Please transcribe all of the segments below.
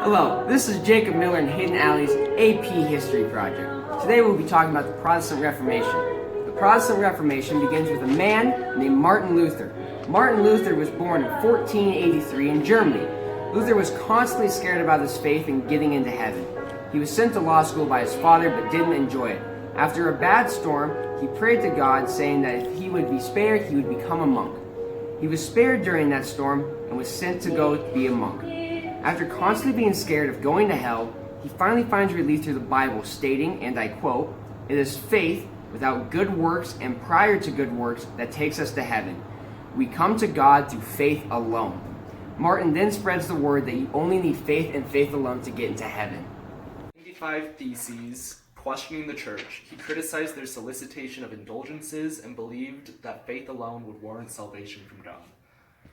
Hello, this is Jacob Miller and Hayden Alley's AP History Project. Today we'll be talking about the Protestant Reformation. The Protestant Reformation begins with a man named Martin Luther. Martin Luther was born in 1483 in Germany. Luther was constantly scared about his faith and getting into heaven. He was sent to law school by his father but didn't enjoy it. After a bad storm, he prayed to God saying that if he would be spared, he would become a monk. He was spared during that storm and was sent to go be a monk. After constantly being scared of going to hell, he finally finds relief through the Bible, stating, and I quote, "It is faith without good works and prior to good works that takes us to heaven. We come to God through faith alone." Martin then spreads the word that you only need faith and faith alone to get into heaven. 95 Theses questioning the church. He criticized their solicitation of indulgences and believed that faith alone would warrant salvation from God.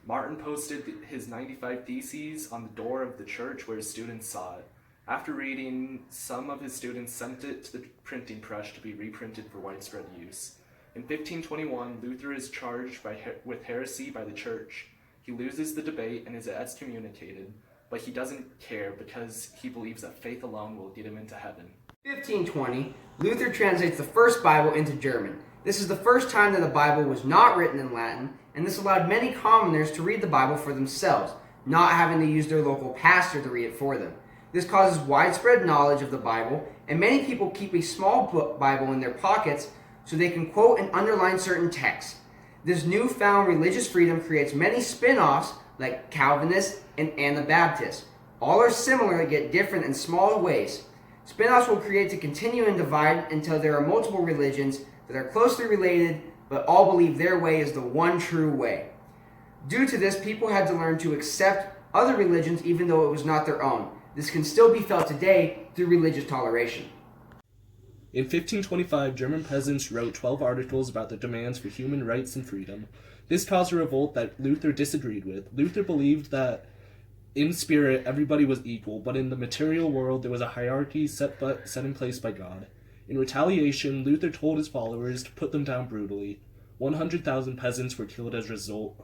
Martin posted his 95 Theses on the door of the church where his students saw it. After reading, some of his students sent it to the printing press to be reprinted for widespread use. In 1521, Luther is charged with heresy by the church. He loses the debate and is excommunicated, but he doesn't care because he believes that faith alone will get him into heaven. 1520, Luther translates the first Bible into German. This is the first time that the Bible was not written in Latin, and this allowed many commoners to read the Bible for themselves, not having to use their local pastor to read it for them. This causes widespread knowledge of the Bible, and many people keep a small Bible in their pockets so they can quote and underline certain texts. This newfound religious freedom creates many spin-offs like Calvinists and Anabaptists. All are similar yet different in small ways. Spin-offs will create to continue and divide until there are multiple religions that are closely related but all believe their way is the one true way. Due to this, people had to learn to accept other religions even though it was not their own. This can still be felt today through religious toleration. In 1525, German peasants wrote 12 articles about their demands for human rights and freedom. This caused a revolt that Luther disagreed with. Luther believed that in spirit everybody was equal, but in the material world there was a hierarchy set in place by God. In retaliation, Luther told his followers to put them down brutally. 100,000 peasants were killed as a result.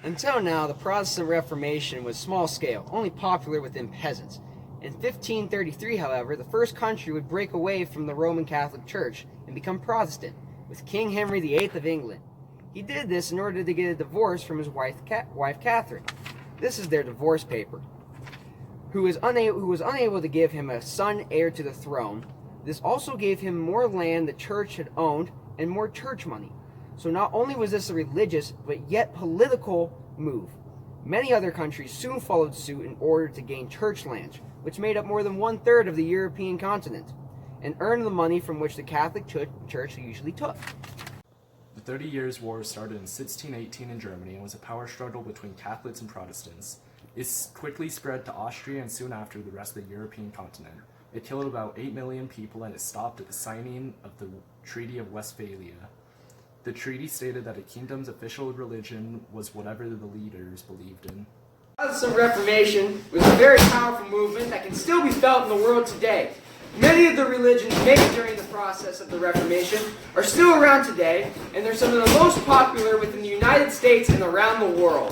Until now, the Protestant Reformation was small scale, only popular within peasants. In 1533, however, the first country would break away from the Roman Catholic Church and become Protestant, with King Henry VIII of England. He did this in order to get a divorce from his wife Catherine. This is their divorce paper. Who was unable to give him a son heir to the throne. This also gave him more land the church had owned and more church money. So not only was this a religious, but yet political move. Many other countries soon followed suit in order to gain church lands, which made up more than 1/3 of the European continent, and earned the money from which the Catholic Church usually took. The 30 Years' War started in 1618 in Germany and was a power struggle between Catholics and Protestants. It quickly spread to Austria and soon after the rest of the European continent. It killed about 8 million people and it stopped at the signing of the Treaty of Westphalia. The treaty stated that a kingdom's official religion was whatever the leaders believed in. The Protestant Reformation was a very powerful movement that can still be felt in the world today. Many of the religions made during the process of the Reformation are still around today, and they're some of the most popular within the United States and around the world.